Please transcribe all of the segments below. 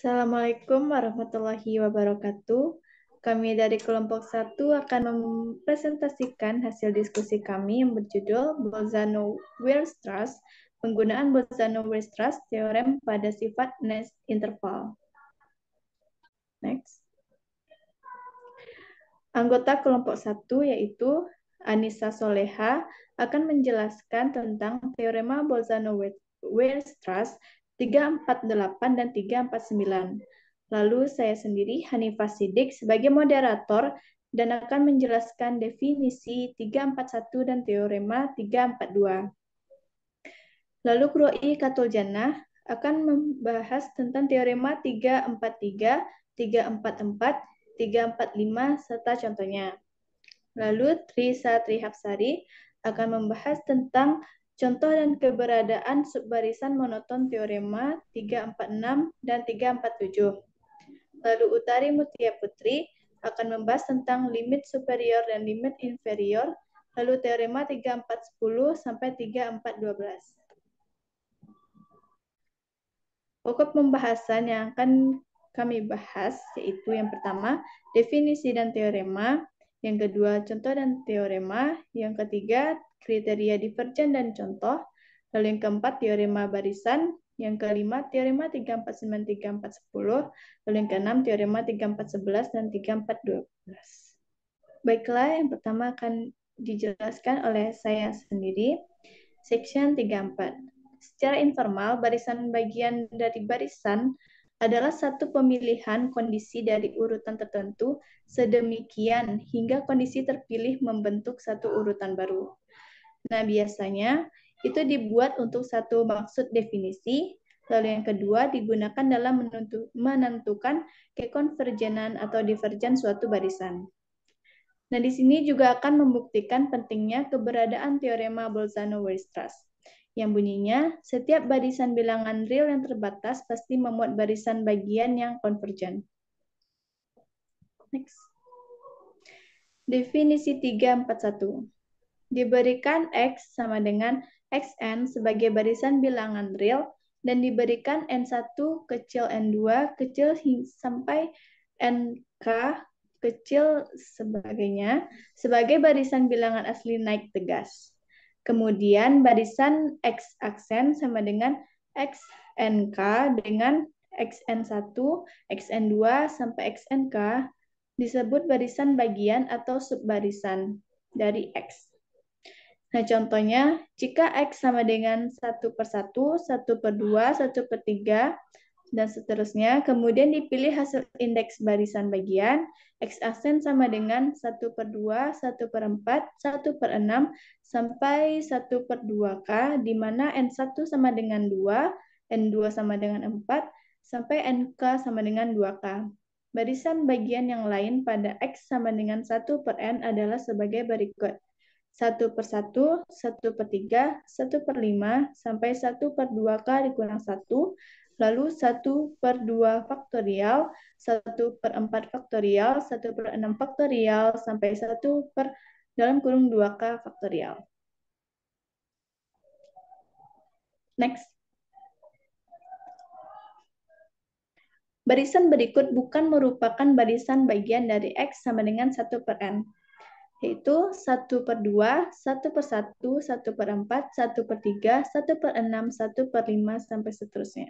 Assalamualaikum warahmatullahi wabarakatuh. Kami dari kelompok 1 akan mempresentasikan hasil diskusi kami yang berjudul Bolzano-Weierstrass, penggunaan Bolzano-Weierstrass teorem pada sifat Nernst interval. Next. Anggota kelompok 1 yaitu Anissa Soleha akan menjelaskan tentang teorema Bolzano-Weierstrass 348 dan 349. Lalu saya sendiri, Hanifah Siddiq, sebagai moderator dan akan menjelaskan definisi 341 dan teorema 342. Lalu Kroi Katuljannah akan membahas tentang teorema 343, 344, 345, serta contohnya. Lalu Trisa Trihapsari akan membahas tentang contoh dan keberadaan subbarisan monoton teorema 346 dan 347. Lalu Utari Mutia Putri akan membahas tentang limit superior dan limit inferior, lalu teorema 3410 sampai 3412. Pokok pembahasan yang akan kami bahas yaitu yang pertama, definisi dan teorema, yang kedua, contoh dan teorema, yang ketiga, kriteria divergen dan contoh, lalu yang keempat, teorema barisan, yang kelima, teorema 349, 3410, lalu yang keenam, teorema 3411 dan 3412. Baiklah, yang pertama akan dijelaskan oleh saya sendiri, section 34. Secara informal, barisan bagian dari barisan adalah satu pemilihan kondisi dari urutan tertentu sedemikian hingga kondisi terpilih membentuk satu urutan baru. Nah, biasanya itu dibuat untuk satu maksud definisi, lalu yang kedua digunakan dalam menentukan kekonvergenan atau divergen suatu barisan. Nah, di sini juga akan membuktikan pentingnya keberadaan teorema Bolzano-Weierstrass, yang bunyinya setiap barisan bilangan real yang terbatas pasti memuat barisan bagian yang konvergen. Next. Definisi 341. Diberikan X sama dengan Xn sebagai barisan bilangan real dan diberikan N1 kecil N2 kecil sampai Nk kecil sebagainya sebagai barisan bilangan asli naik tegas. Kemudian barisan X aksen sama dengan XNK dengan XN1, XN2 sampai XNK disebut barisan bagian atau subbarisan dari X. Nah, contohnya, jika X sama dengan 1/1, 1/2, 1/3, dan seterusnya, kemudian dipilih hasil indeks barisan bagian, X aksen sama dengan 1/2, 1/4, 1/6, sampai 1/2K, di mana N1 sama dengan 2, N2 sama dengan 4, sampai Nk sama dengan 2K. Barisan bagian yang lain pada X sama dengan 1/N adalah sebagai berikut. 1/1, 1/3, 1/5, sampai 1/2K dikurang 1, lalu 1/2 faktorial, 1/4 faktorial, 1/6 faktorial, sampai 1/2K faktorial. Next. Barisan berikut bukan merupakan barisan bagian dari X sama dengan 1/N. Yaitu 1/2, 1/1, 1/4, 1/3, 1/6, 1/5, sampai seterusnya.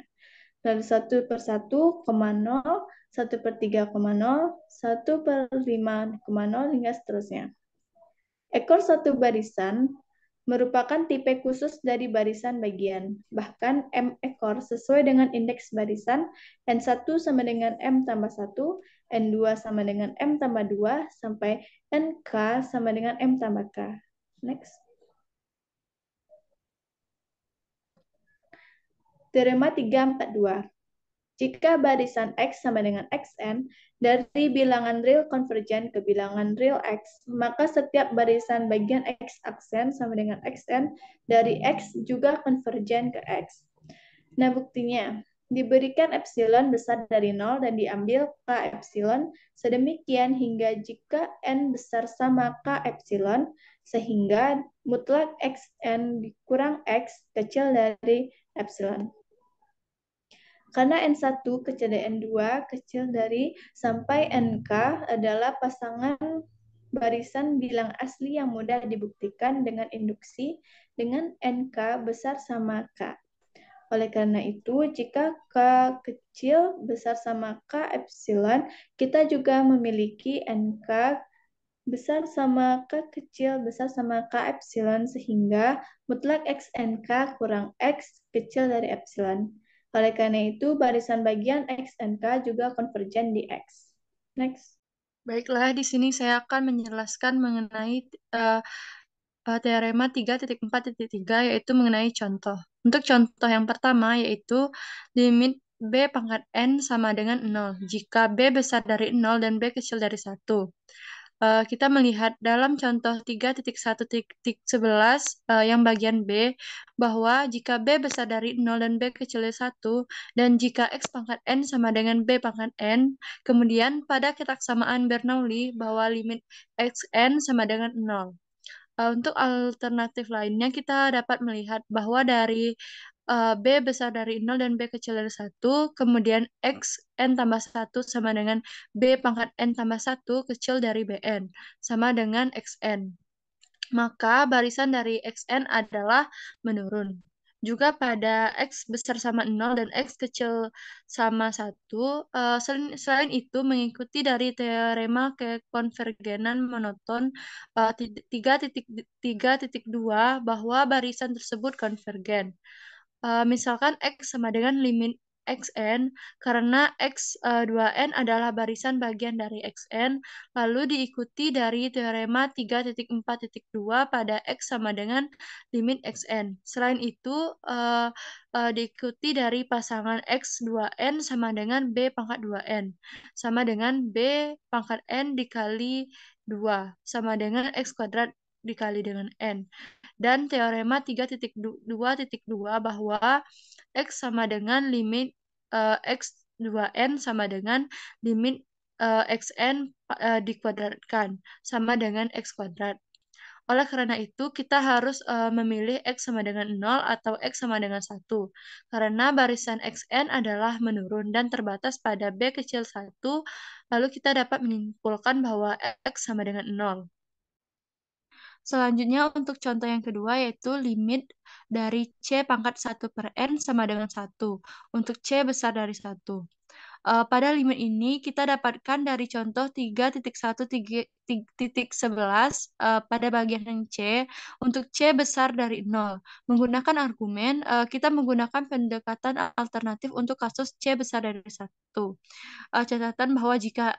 Lalu 1/1,0, 1/3,0, 1/5,0, hingga seterusnya. Ekor satu barisan merupakan tipe khusus dari barisan bagian. Bahkan M ekor sesuai dengan indeks barisan, N1 sama dengan M tambah 1, N2 sama dengan M tambah 2, sampai NK sama dengan M tambah K. Next. Teorema 342. Jika barisan X sama dengan Xn dari bilangan real konvergen ke bilangan real X, maka setiap barisan bagian X aksen sama dengan Xn dari X juga konvergen ke X. Nah, buktinya, diberikan epsilon besar dari 0 dan diambil K epsilon sedemikian hingga jika N besar sama K epsilon, sehingga mutlak Xn dikurang X kecil dari epsilon. Karena N1 kecil dari N2 kecil dari sampai NK adalah pasangan barisan bilang asli yang mudah dibuktikan dengan induksi dengan NK besar sama K. Oleh karena itu, jika K kecil besar sama K epsilon, kita juga memiliki NK besar sama K kecil besar sama K epsilon sehingga mutlak XNK kurang X kecil dari epsilon. Oleh karena itu, barisan bagian XNK juga konvergen di X. Next. Baiklah, di sini saya akan menjelaskan mengenai teorema 3.4.3 yaitu mengenai contoh. Untuk contoh yang pertama yaitu limit B pangkat N sama dengan 0 jika B besar dari 0 dan B kecil dari 1. Kita melihat dalam contoh 3.1.11 yang bagian B bahwa jika B besar dari 0 dan B kecil dari 1 dan jika X pangkat N sama dengan B pangkat N, kemudian pada ketaksamaan Bernoulli bahwa limit Xn sama dengan 0. Untuk alternatif lainnya, kita dapat melihat bahwa dari B besar dari 0 dan B kecil dari 1, kemudian X N tambah 1 sama dengan B pangkat N tambah 1 kecil dari Bn, sama dengan Xn. Maka barisan dari Xn adalah menurun. Juga pada X besar sama 0 dan X kecil sama 1, selain itu mengikuti dari teorema kekonvergenan monoton 3.2 bahwa barisan tersebut konvergen. Misalkan X sama dengan limit Xn, karena X2n adalah barisan bagian dari Xn, lalu diikuti dari teorema 3.4.2 pada X sama dengan limit Xn. Selain itu, diikuti dari pasangan X2n sama dengan B pangkat 2n, sama dengan B pangkat N dikali 2, sama dengan X kuadrat dikali dengan N. Dan teorema 3.2.2 bahwa X sama dengan limit X2n sama dengan limit Xn dikuadratkan sama dengan X kuadrat. Oleh karena itu, kita harus memilih X sama dengan 0 atau X sama dengan 1. Karena barisan Xn adalah menurun dan terbatas pada B kecil 1, lalu kita dapat menyimpulkan bahwa X sama dengan 0. Selanjutnya untuk contoh yang kedua yaitu limit dari C pangkat 1 per N sama dengan 1 untuk C besar dari 1. Pada limit ini kita dapatkan dari contoh 3.1.11 pada bagian yang C untuk C besar dari 0. Menggunakan argumen, kita menggunakan pendekatan alternatif untuk kasus C besar dari 1. Catatan bahwa jika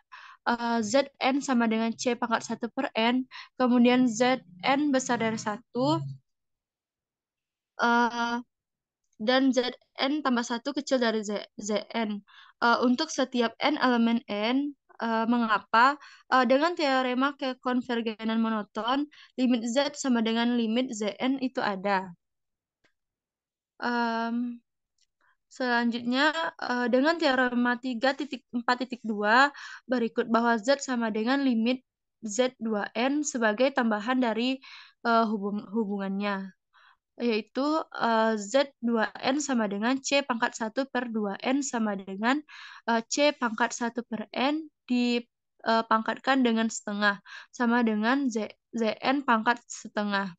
Zn sama dengan C pangkat 1 per N, kemudian Zn besar dari 1, dan Zn tambah 1 kecil dari Zn. Untuk setiap N elemen N, mengapa? Dengan teorema kekonvergenan monoton, limit Z sama dengan limit Zn itu ada. Selanjutnya, dengan teorema 3.4.2 berikut bahwa Z sama dengan limit Z2N sebagai tambahan dari hubungannya, yaitu Z2N sama dengan C pangkat 1 per 2N sama dengan C pangkat 1 per N dipangkatkan dengan setengah, sama dengan Zn pangkat setengah.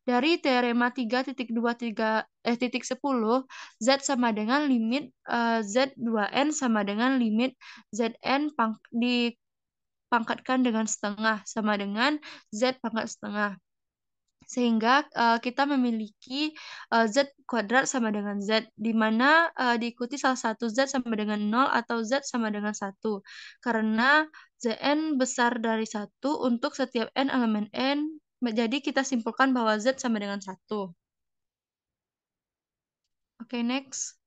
Dari teorema 3.2.10, Z sama dengan limit Z2N sama dengan limit Zn dipangkatkan dengan setengah, sama dengan Z pangkat setengah. Sehingga kita memiliki Z kuadrat sama dengan Z, di mana diikuti salah satu Z sama dengan 0 atau Z sama dengan 1. Karena Zn besar dari 1 untuk setiap N elemen N, jadi kita simpulkan bahwa Z sama dengan 1. Oke, next.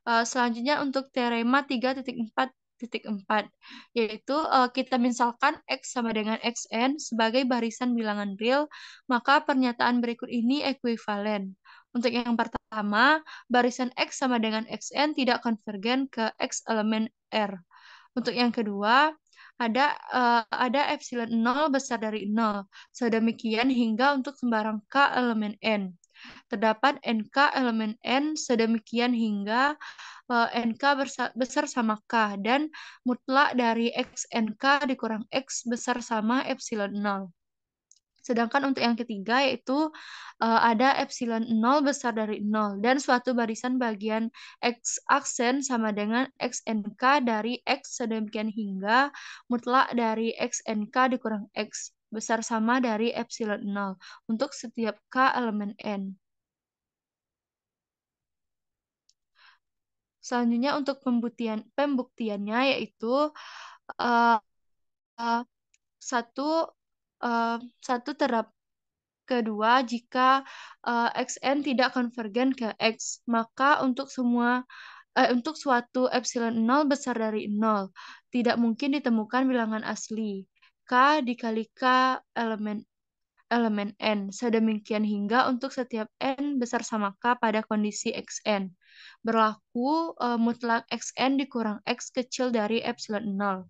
Selanjutnya untuk teorema 3.4.4, yaitu kita misalkan X sama dengan Xn sebagai barisan bilangan real, maka pernyataan berikut ini ekuivalen. Untuk yang pertama, barisan X sama dengan Xn tidak konvergen ke X elemen R. Untuk yang kedua, ada epsilon 0 besar dari 0. Sedemikian hingga untuk sembarang K elemen N. Terdapat NK elemen N sedemikian hingga NK besar sama K, dan mutlak dari XNK dikurang X besar sama epsilon 0. Sedangkan untuk yang ketiga yaitu ada epsilon 0 besar dari 0 dan suatu barisan bagian X aksen sama dengan XNK dari X sedemikian hingga mutlak dari XNK dikurang X besar sama dari epsilon 0 untuk setiap K elemen N. Selanjutnya untuk pembuktiannya yaitu uh, uh, satu uh, satu terdapat kedua, jika XN tidak konvergen ke X, maka untuk suatu epsilon 0 besar dari 0, tidak mungkin ditemukan bilangan asli K dikali K elemen elemen N. Sedemikian hingga untuk setiap N besar sama K pada kondisi XN. Berlaku mutlak XN dikurang X kecil dari epsilon 0.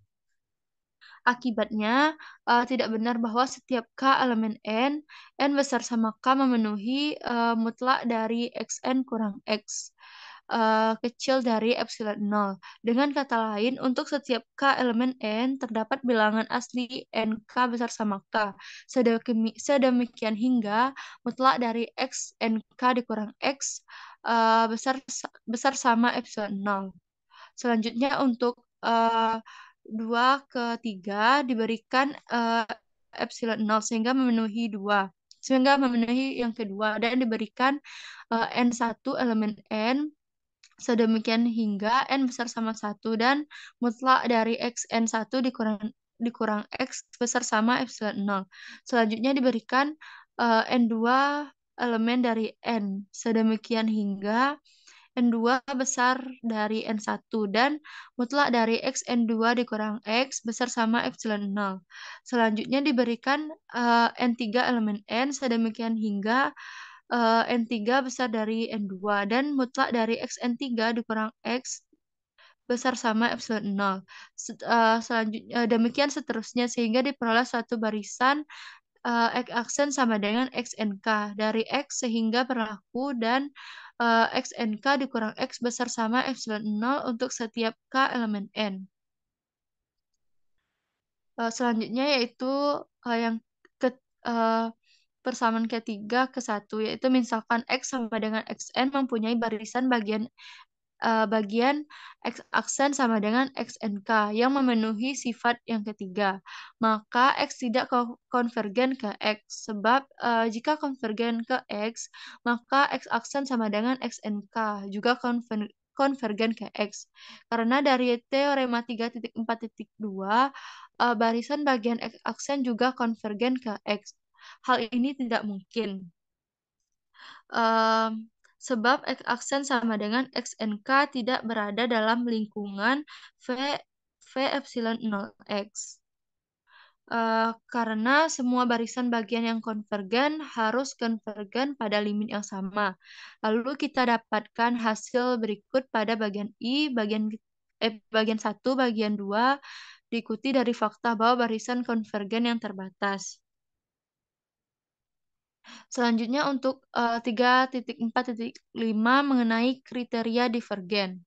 Akibatnya, tidak benar bahwa setiap K elemen N besar sama K memenuhi mutlak dari Xn kurang X kecil dari epsilon 0. Dengan kata lain, untuk setiap K elemen N, terdapat bilangan asli NK besar sama K. Sedemikian hingga mutlak dari X NK dikurang X besar sama epsilon 0. Selanjutnya untuk 2 ke 3 diberikan epsilon 0 sehingga memenuhi yang kedua dan diberikan N1 elemen N sedemikian hingga N besar sama 1 dan mutlak dari X N1 dikurang X besar sama epsilon 0. Selanjutnya diberikan N2 elemen dari N sedemikian hingga N2 besar dari N1 dan mutlak dari X N2 dikurang X besar sama epsilon 0. Selanjutnya diberikan N3 elemen N sedemikian hingga N3 besar dari N2 dan mutlak dari X N3 dikurang X besar sama epsilon 0. Selanjutnya demikian seterusnya sehingga diperoleh suatu barisan X aksen sama dengan XNK dari X sehingga berlaku dan XNK dikurang X besar sama epsilon 0 untuk setiap K elemen N. Selanjutnya yaitu yang ke, uh, persamaan ketiga ke satu, yaitu misalkan X sama dengan XN mempunyai barisan bagian X aksen sama dengan XNK yang memenuhi sifat yang ketiga, maka X tidak konvergen ke X. Sebab jika konvergen ke X, maka X aksen sama dengan XNK juga konvergen ke X. Karena dari teorema 3.4.2, barisan bagian X aksen juga konvergen ke X. Hal ini tidak mungkin. Um, sebab X aksen sama dengan XNK tidak berada dalam lingkungan V epsilon 0X. Karena semua barisan bagian yang konvergen harus konvergen pada limit yang sama. Lalu kita dapatkan hasil berikut pada bagian bagian 1, bagian 2 diikuti dari fakta bahwa barisan konvergen yang terbatas. Selanjutnya untuk 3.4.5 mengenai kriteria divergen.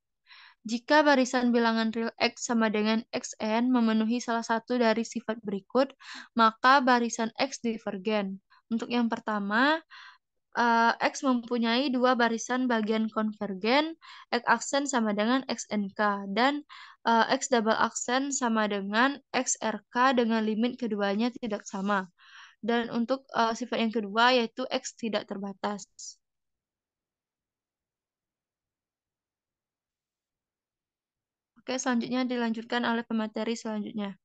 Jika barisan bilangan real X sama dengan Xn memenuhi salah satu dari sifat berikut, maka barisan X divergen. Untuk yang pertama, X mempunyai dua barisan bagian konvergen, X aksen sama dengan XNK, dan X double aksen sama dengan XRK dengan limit keduanya tidak sama. Dan untuk sifat yang kedua yaitu X tidak terbatas. Oke, selanjutnya dilanjutkan oleh pemateri selanjutnya.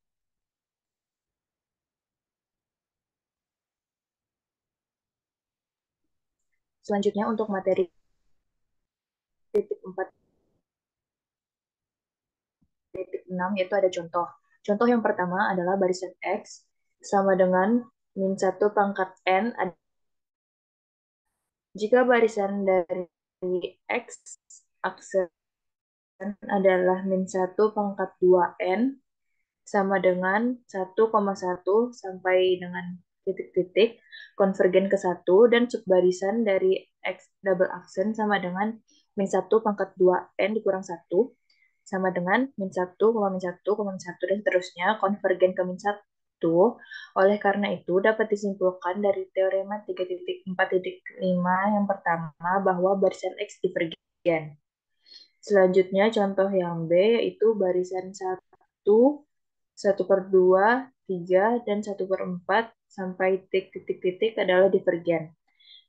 Selanjutnya untuk materi 4.6 yaitu ada contoh. Contoh yang pertama adalah barisan X sama dengan min 1 pangkat N. Jika barisan dari X aksen adalah min 1 pangkat 2N sama dengan 1,1 sampai dengan titik-titik konvergen ke 1 dan subbarisan dari X double aksen sama dengan min 1 pangkat 2N dikurang 1 sama dengan min 1, min 1, min 1, dan seterusnya konvergen ke min 1. Oleh karena itu, dapat disimpulkan dari teorema 3.4.5 yang pertama bahwa barisan X divergen. Selanjutnya, contoh yang B yaitu barisan 1, 1 per 2, 3, dan 1 per 4 sampai titik-titik adalah divergen.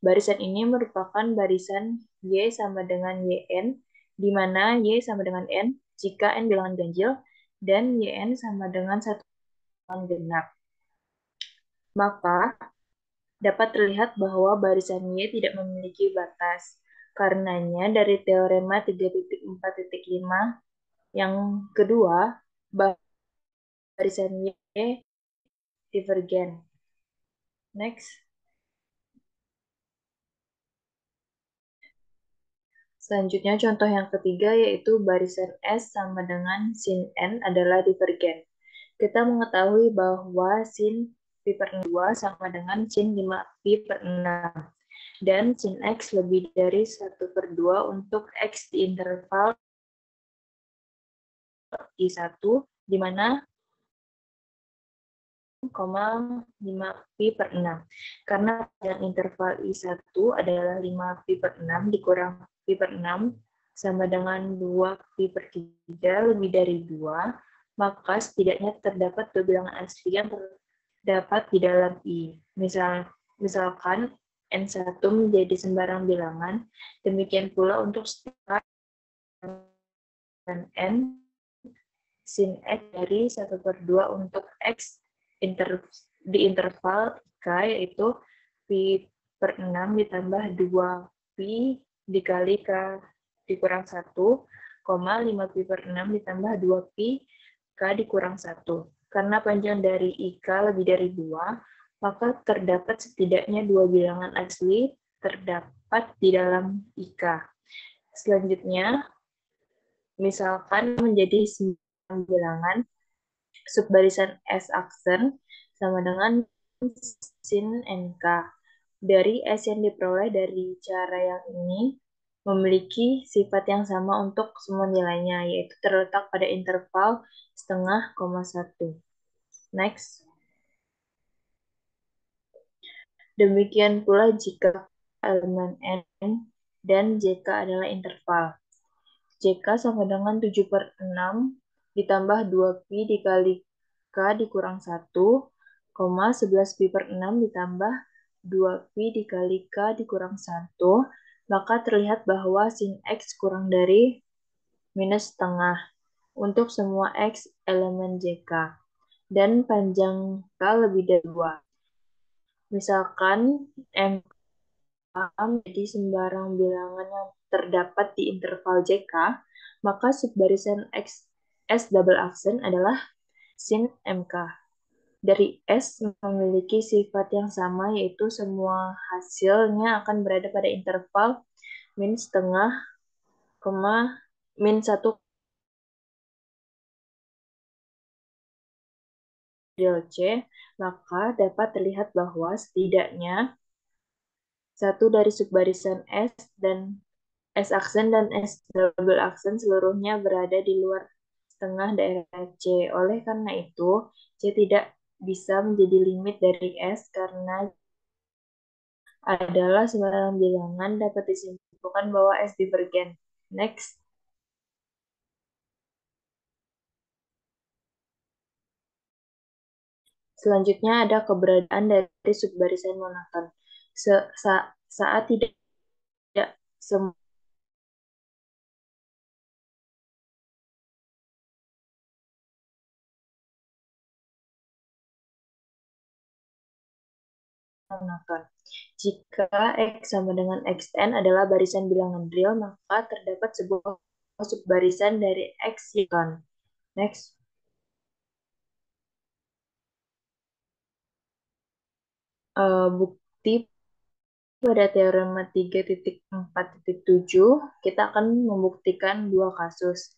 Barisan ini merupakan barisan Y sama dengan YN, di mana Y sama dengan N jika N bilangan ganjil, dan YN sama dengan 1 bilangan genap. Maka, dapat terlihat bahwa barisan Y tidak memiliki batas. Karenanya, dari teorema 3.4.5 yang kedua, barisan Y divergen. Next. Selanjutnya contoh yang ketiga yaitu barisan S sama dengan sin N adalah divergen. Kita mengetahui bahwa sin pi per 2 sama dengan sin 5 pi per 6. Dan sin X lebih dari 1 per 2 untuk X di interval I1, di mana 5 pi per 6. Karena yang interval I1 adalah 5 pi per 6 dikurang pi per 6 sama dengan 2 pi per 3 lebih dari 2, maka setidaknya terdapat dua bilangan asli yang terdapat di dalam I. Misalkan N1 menjadi sembarang bilangan, demikian pula untuk setiap N sin X dari 1 per 2 untuk X di interval K, yaitu pi per 6 ditambah 2 pi dikali K dikurang 1, 5 pi per 6 ditambah 2 pi K dikurang 1. Karena panjang dari IK lebih dari 2, maka terdapat setidaknya dua bilangan asli terdapat di dalam IK. Selanjutnya, misalkan menjadi 9 bilangan, subbarisan S aksen sama dengan sin NK. Dari S yang diperoleh dari cara yang ini memiliki sifat yang sama untuk semua nilainya, yaitu terletak pada interval setengah, 1. Next. Demikian pula jika elemen N dan JK adalah interval. JK sama dengan 7 per 6 ditambah 2pi dikali K dikurang 1, 11 pi per 6 ditambah 2pi dikali K dikurang 1, maka terlihat bahwa sin X kurang dari minus setengah untuk semua X elemen JK, dan panjang K lebih dari 2. Misalkan M menjadi sembarang bilangan yang terdapat di interval JK, maka subbarisan X S double aksen adalah sin MK. Dari S memiliki sifat yang sama, yaitu semua hasilnya akan berada pada interval min setengah, min 1 C, maka dapat terlihat bahwa setidaknya satu dari subbarisan S dan S aksen dan S double aksen seluruhnya berada di luar setengah daerah C. Oleh karena itu, C tidak bisa menjadi limit dari S karena adalah sembarang bilangan, dapat disimpulkan bahwa S divergen. Next. Selanjutnya ada keberadaan dari subbarisan monoton. Saat tidak semua monoton. Jika X sama dengan Xn adalah barisan bilangan real, maka terdapat sebuah subbarisan dari X monoton. Next. Bukti pada teorema 3.4.7, kita akan membuktikan dua kasus.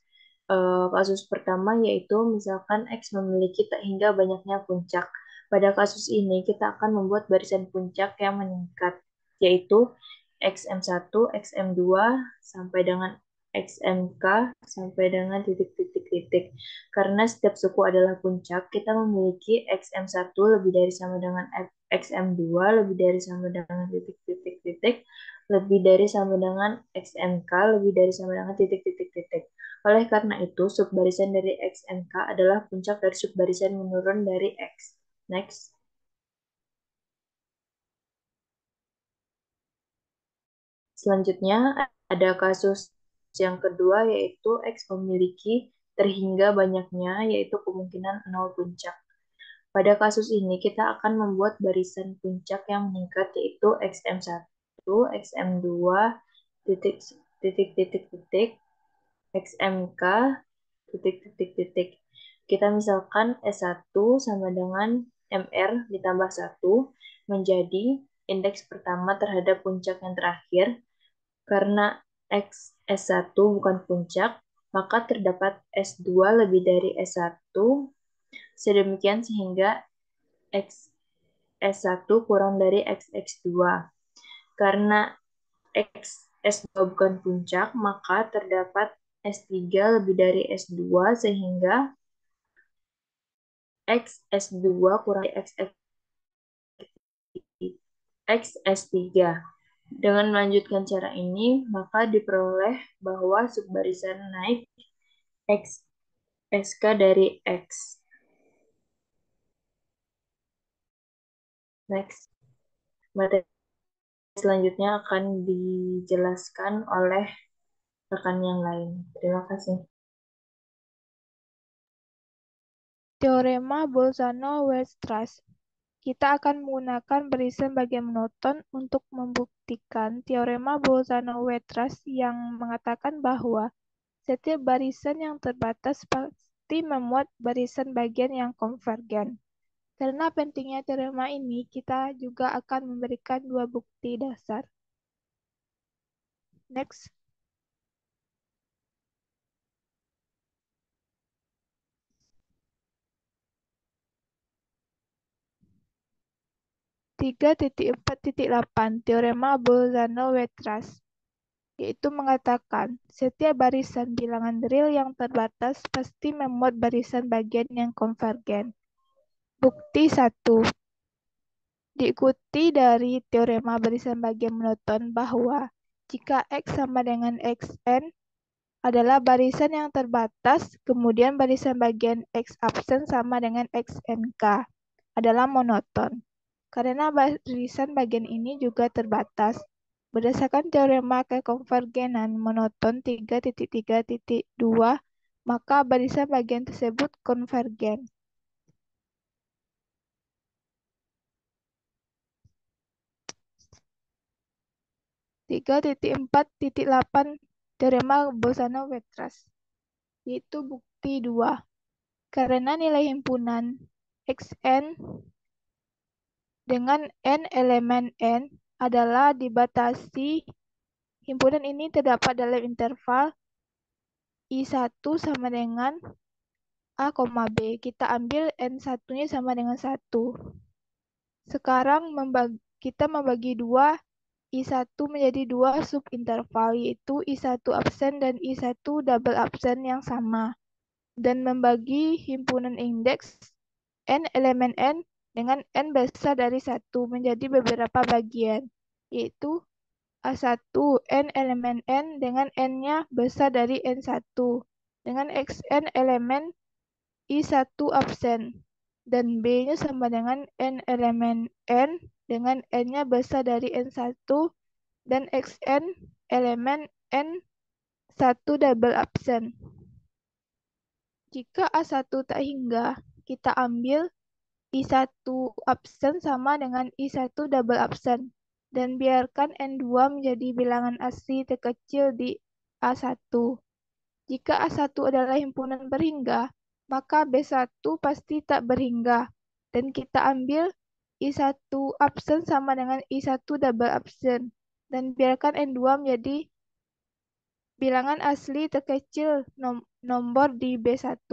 Kasus pertama yaitu misalkan X memiliki tak hingga banyaknya puncak, Pada kasus ini, kita akan membuat barisan puncak yang meningkat, yaitu XM1, XM2, sampai dengan XMK, sampai dengan titik-titik-titik. Karena setiap suku adalah puncak, kita memiliki XM1 lebih dari sama dengan XM2, lebih dari sama dengan titik-titik-titik, lebih dari sama dengan XMK, lebih dari sama dengan titik-titik-titik. Oleh karena itu, subbarisan dari XMK adalah puncak dari subbarisan menurun dari X. Next. Selanjutnya ada kasus yang kedua yaitu X memiliki terhingga banyaknya yaitu kemungkinan 0 puncak. Pada kasus ini kita akan membuat barisan puncak yang meningkat yaitu XM1, XM2, titik titik titik titik, XMK, titik titik titik. Kita misalkan S1 sama dengan MR ditambah 1 menjadi indeks pertama terhadap puncak yang terakhir. Karena X S1 bukan puncak, maka terdapat S2 lebih dari S1, sedemikian sehingga X S1 kurang dari XX2. Karena X S2 bukan puncak, maka terdapat S3 lebih dari S2 sehingga X S2 kurang dari X S3. Dengan melanjutkan cara ini, maka diperoleh bahwa subbarisan naik X SK dari X. Next. Materi selanjutnya akan dijelaskan oleh rekan yang lain. Terima kasih. Teorema Bolzano-Weierstrass. Kita akan menggunakan barisan bagian monoton untuk membuktikan teorema Bolzano-Weierstrass yang mengatakan bahwa setiap barisan yang terbatas pasti memuat barisan bagian yang konvergen. Karena pentingnya teorema ini, kita juga akan memberikan dua bukti dasar. Next. Tiga 4.8 Teorema Bolzano-Weierstrass, yaitu mengatakan setiap barisan bilangan real yang terbatas pasti memuat barisan bagian yang konvergen. Bukti 1. Diikuti dari teorema barisan bagian monoton bahwa jika X sama dengan Xn adalah barisan yang terbatas, kemudian barisan bagian X absen sama dengan Xnk adalah monoton. Karena barisan bagian ini juga terbatas. Berdasarkan teorema kekonvergenan monoton 3.3.2, maka barisan bagian tersebut konvergen. Tiga 4.8 Teorema Bolzano-Weierstrass, yaitu bukti 2. Karena nilai himpunan Xn dengan n elemen n adalah dibatasi, himpunan ini terdapat dalam interval I1 sama dengan A, B. Kita ambil N1-nya sama dengan 1. Sekarang kita membagi 2 I1 menjadi 2 subinterval, yaitu I1 absen dan I1 double absen yang sama. Dan membagi himpunan indeks N elemen N dengan N besar dari 1 menjadi beberapa bagian, yaitu A1 N elemen N dengan N-nya besar dari N1 dengan Xn elemen I1 absen dan B-nya sama dengan N elemen N dengan N-nya besar dari N1 dan Xn elemen N1 double absen. Jika A1 tak hingga, kita ambil I1 absen sama dengan I1 double absen dan biarkan N2 menjadi bilangan asli terkecil di A1. Jika A1 adalah himpunan berhingga, maka B1 pasti tak berhingga dan kita ambil I1 absen sama dengan I1 double absen dan biarkan N2 menjadi bilangan asli terkecil nomor di B1.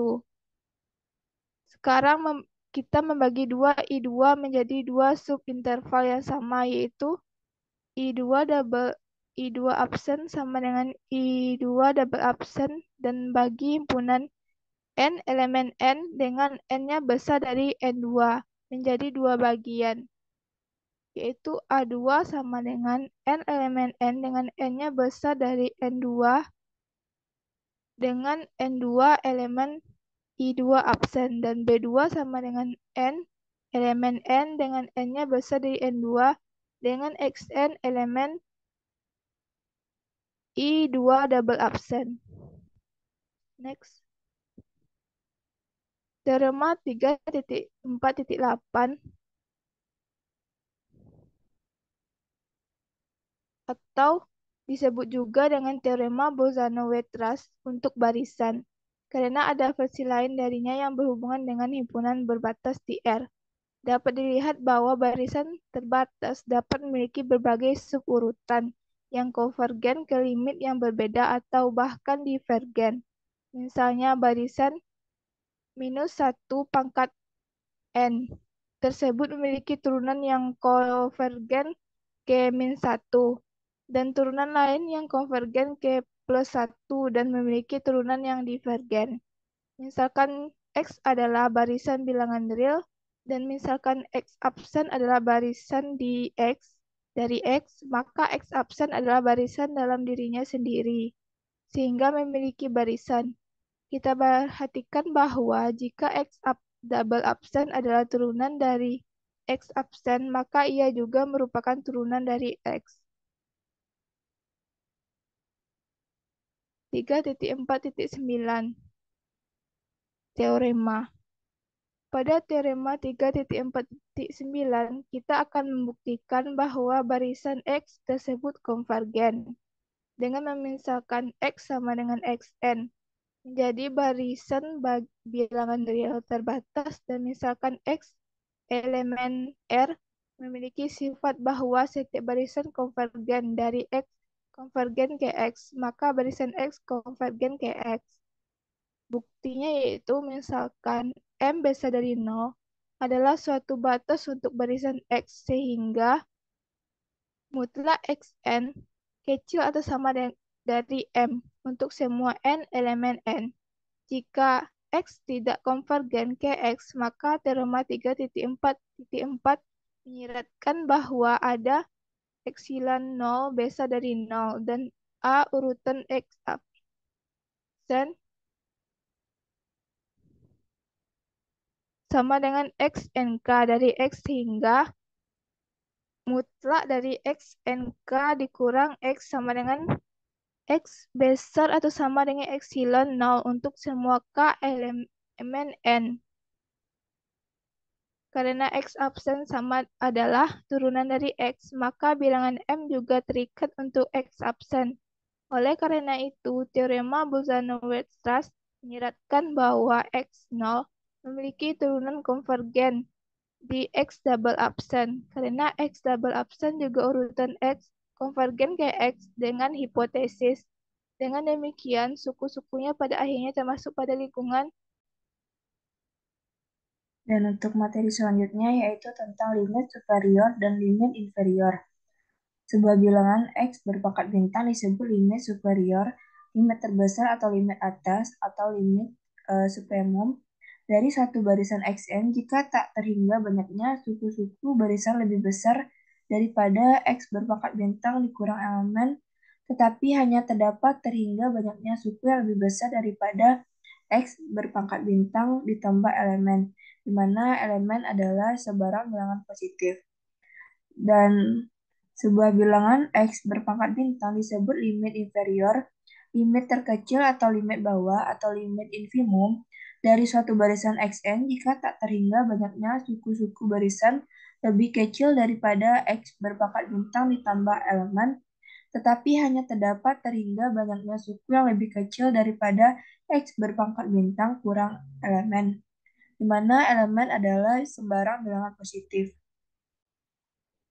Sekarang kita membagi dua I2 menjadi dua subinterval yang sama, yaitu I2 absen sama dengan I2 double absen, dan bagi himpunan N elemen N dengan N-nya besar dari N2 menjadi dua bagian, yaitu A2 sama dengan N elemen N dengan N-nya besar dari N2 dengan N2 elemen I2 absen, dan B2 sama dengan N elemen N dengan N-nya besar dari N2 dengan Xn elemen I2 double absen. Next. Teorema 3.4.8 atau disebut juga dengan teorema Bolzano-Weierstrass untuk barisan, karena ada versi lain darinya yang berhubungan dengan himpunan berbatas di R. Dapat dilihat bahwa barisan terbatas dapat memiliki berbagai suburutan yang konvergen ke limit yang berbeda atau bahkan divergen. Misalnya barisan minus 1 pangkat N tersebut memiliki turunan yang konvergen ke -1 dan turunan lain yang konvergen ke +1 dan memiliki turunan yang divergen. Misalkan X adalah barisan bilangan real dan misalkan X absen adalah barisan di X dari X, maka X absen adalah barisan dalam dirinya sendiri, sehingga memiliki barisan. Kita perhatikan bahwa jika X double absen adalah turunan dari X absen, maka ia juga merupakan turunan dari X. 3.4.9 Teorema. Pada teorema 3.4.9, kita akan membuktikan bahwa barisan X tersebut konvergen dengan memisalkan X sama dengan Xn menjadi barisan bilangan real terbatas, dan misalkan X elemen R memiliki sifat bahwa setiap barisan konvergen dari X konvergen ke X, maka barisan X konvergen ke X. Buktinya yaitu misalkan M besar dari 0 adalah suatu batas untuk barisan X sehingga mutlak Xn kecil atau sama dari M untuk semua N elemen N. Jika X tidak konvergen ke X, maka teorema 3.4.4 menyiratkan bahwa ada epsilon 0 besar dari 0 dan A urutan X absen sama dengan XNK dari X hingga mutlak dari XNK dikurang X sama dengan X besar atau sama dengan epsilon 0 untuk semua K elemen N. Karena X absen sama adalah turunan dari X, maka bilangan M juga terikat untuk X absen. Oleh karena itu, teorema Bolzano-Weierstrass menyiratkan bahwa X0 memiliki turunan konvergen di X double absen, karena X double absen juga urutan X konvergen ke X dengan hipotesis. Dengan demikian, suku-sukunya pada akhirnya termasuk pada lingkungan. Dan untuk materi selanjutnya yaitu tentang limit superior dan limit inferior. Sebuah bilangan X berpangkat bintang disebut limit superior, limit terbesar atau limit atas, atau limit supremum dari satu barisan Xn jika tak terhingga banyaknya suku-suku barisan lebih besar daripada X berpangkat bintang dikurang elemen, tetapi hanya terdapat terhingga banyaknya suku yang lebih besar daripada X berpangkat bintang ditambah elemen, di mana elemen adalah sebarang bilangan positif. Dan sebuah bilangan X berpangkat bintang disebut limit inferior, limit terkecil atau limit bawah atau limit infimum dari suatu barisan Xn jika tak terhingga banyaknya suku-suku barisan lebih kecil daripada X berpangkat bintang ditambah elemen, tetapi hanya terdapat terhingga banyaknya suku yang lebih kecil daripada X berpangkat bintang kurang elemen, di mana elemen adalah sembarang bilangan positif.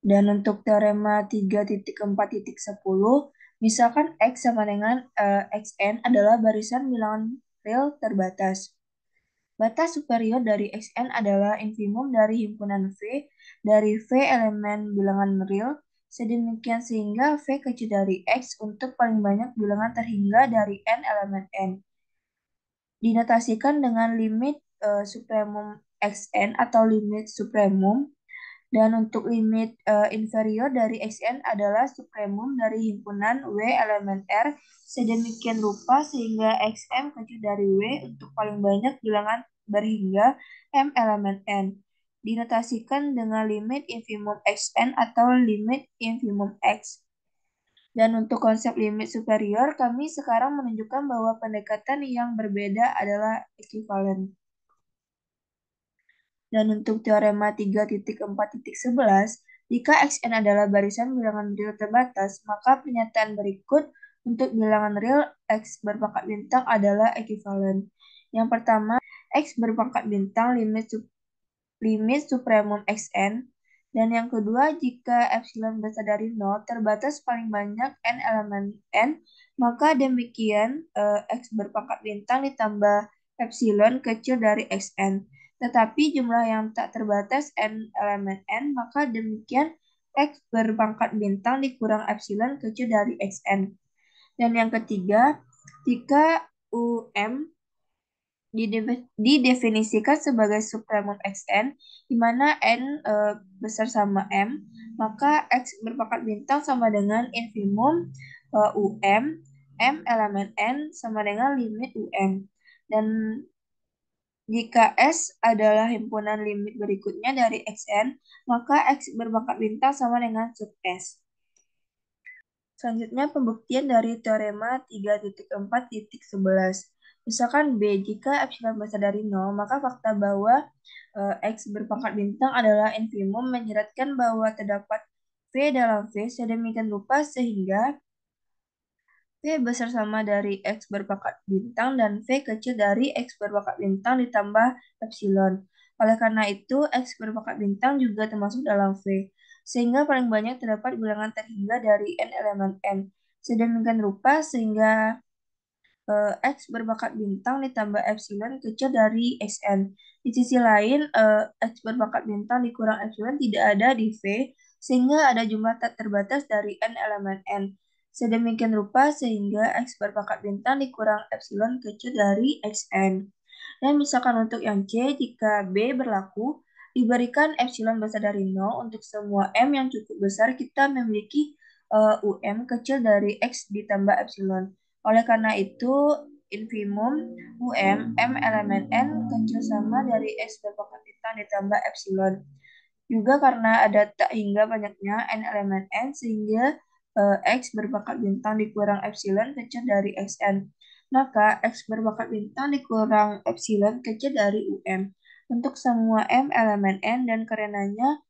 Dan untuk teorema 3.4.10, misalkan X sama dengan Xn adalah barisan bilangan real terbatas. Batas superior dari Xn adalah infimum dari himpunan V dari V elemen bilangan real, sedemikian sehingga V kecil dari X untuk paling banyak bilangan terhingga dari N elemen N. Dinotasikan dengan limit supremum Xn atau limit supremum, dan untuk limit inferior dari Xn adalah supremum dari himpunan W elemen R sedemikian rupa sehingga Xm kecil dari W untuk paling banyak bilangan berhingga M elemen N. Dinotasikan dengan limit infimum Xn atau limit infimum X. Dan untuk konsep limit superior, kami sekarang menunjukkan bahwa pendekatan yang berbeda adalah ekuivalen. Dan untuk teorema 3.4.11, jika Xn adalah barisan bilangan real terbatas, maka pernyataan berikut untuk bilangan real X berpangkat bintang adalah ekuivalen. Yang pertama, X berpangkat bintang limit supremum Xn. Dan yang kedua, jika epsilon besar dari 0 terbatas paling banyak n elemen n, maka demikian X berpangkat bintang ditambah epsilon kecil dari Xn. Tetapi jumlah yang tak terbatas n elemen n, maka demikian X berpangkat bintang dikurang epsilon kecil dari Xn. Dan yang ketiga, jika UM didefinisikan sebagai supremum Xn, di mana n besar sama m, maka X berpangkat bintang sama dengan infimum UM, m elemen n sama dengan limit UM. Dan jika S adalah himpunan limit berikutnya dari Xn, maka X berpangkat bintang sama dengan sub S. Selanjutnya pembuktian dari teorema 3.4.11. Misalkan B, jika epsilon besar dari 0, maka fakta bahwa X berpangkat bintang adalah infimum menyeratkan bahwa terdapat V dalam V sedemikian rupa sehingga V besar sama dari X berpangkat bintang dan V kecil dari X berpangkat bintang ditambah epsilon. Oleh karena itu, X berpangkat bintang juga termasuk dalam V, sehingga paling banyak terdapat bilangan terhingga dari N elemen N. Sedemikian rupa sehingga X berpangkat bintang ditambah epsilon kecil dari Xn. Di sisi lain, X berpangkat bintang dikurang epsilon tidak ada di V, sehingga ada jumlah tak terbatas dari N elemen N. Sedemikian rupa sehingga X berpangkat bintang dikurang epsilon kecil dari Xn. Dan misalkan untuk yang C, jika B berlaku, diberikan epsilon besar dari 0 untuk semua M yang cukup besar, kita memiliki UM kecil dari X ditambah epsilon. Oleh karena itu, infimum UM M elemen N kecil sama dari X berpangkat bintang ditambah epsilon. Juga karena ada tak hingga banyaknya N elemen N, sehingga X berpangkat bintang dikurang epsilon kecil dari Xn. Maka X berpangkat bintang dikurang epsilon kecil dari UM untuk semua M elemen N, dan karenanya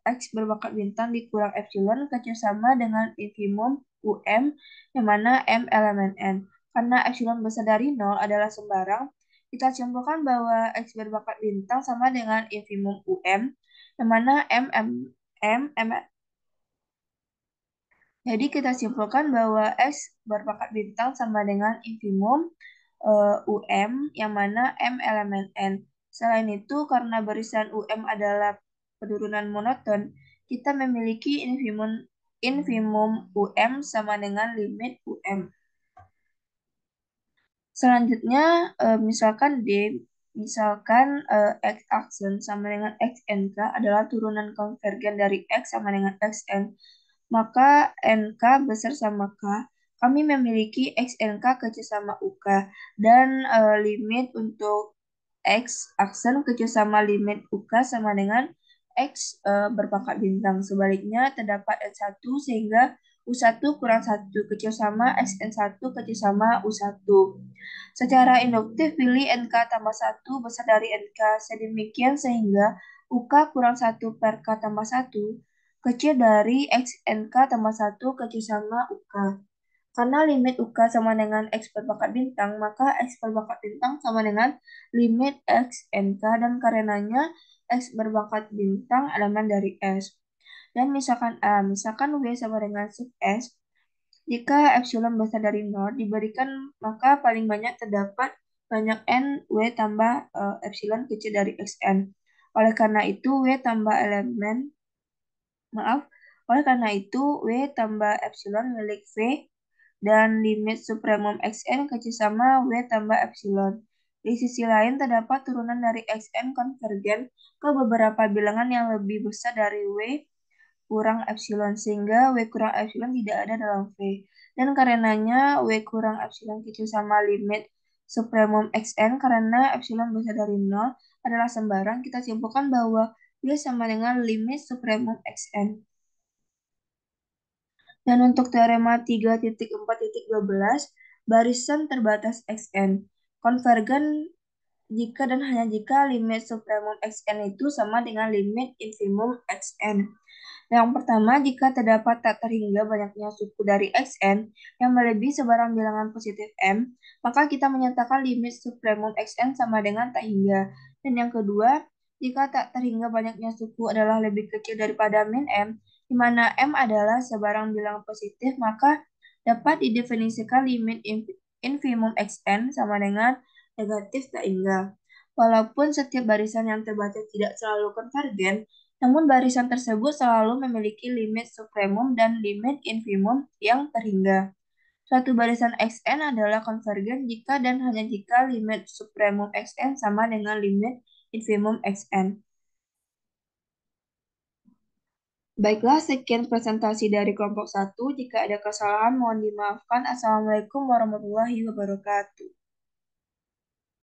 X berpangkat bintang dikurang epsilon kecil sama dengan infimum UM yang mana M elemen N. Karena epsilon besar dari 0 adalah sembarang, kita simpulkan bahwa X berpangkat bintang sama dengan infimum UM yang mana jadi kita simpulkan bahwa X berpangkat bintang sama dengan infimum UM yang mana M elemen N. Selain itu, karena barisan UM adalah penurunan monoton, kita memiliki infimum UM sama dengan limit UM. Selanjutnya, misalkan X aksen sama dengan XNK adalah turunan konvergen dari X sama dengan XN, maka NK besar sama K. Kami memiliki XNK kecil sama UK, dan limit untuk X aksen kecil sama limit UK sama dengan X berpangkat bintang. Sebaliknya, terdapat N1 sehingga U1 kurang 1 kecil sama XN1 kecil sama U1. Secara induktif, pilih NK tambah 1 besar dari NK sedemikian sehingga UK kurang 1 per K tambah 1 kecil dari XNK tambah 1 kecil sama UK. Karena limit UK sama dengan X berpangkat bintang, maka X berpangkat bintang sama dengan limit XNK, dan karenanya X berpangkat bintang elemen dari S. Dan misalkan W sama dengan sub S, jika epsilon besar dari 0 diberikan, maka paling banyak terdapat banyak n W tambah epsilon kecil dari xn. Oleh karena itu, oleh karena itu W tambah epsilon milik V dan limit supremum xn kecil sama W tambah epsilon. Di sisi lain, terdapat turunan dari xn konvergen ke beberapa bilangan yang lebih besar dari W kurang epsilon, sehingga W kurang epsilon tidak ada dalam V. Dan karenanya W kurang epsilon kecil sama limit supremum xn karena epsilon besar dari 0 adalah sembarang, kita simpulkan bahwa W sama dengan limit supremum xn. Dan untuk teorema 3.4.12, barisan terbatas xn konvergen jika dan hanya jika limit supremum xn itu sama dengan limit infimum xn. Yang pertama, jika terdapat tak terhingga banyaknya suku dari xn yang melebihi sebarang bilangan positif m, maka kita menyatakan limit supremum xn sama dengan tak hingga. Dan yang kedua, jika tak terhingga banyaknya suku adalah lebih kecil daripada min m, di mana m adalah sebarang bilangan positif, maka dapat didefinisikan limit infimum xn sama dengan negatif tak hingga. Walaupun setiap barisan yang terbaca tidak selalu konvergen, namun barisan tersebut selalu memiliki limit supremum dan limit infimum yang terhingga. Suatu barisan xn adalah konvergen jika dan hanya jika limit supremum xn sama dengan limit infimum xn. Baiklah, sekian presentasi dari kelompok 1. Jika ada kesalahan, mohon dimaafkan. Assalamualaikum warahmatullahi wabarakatuh.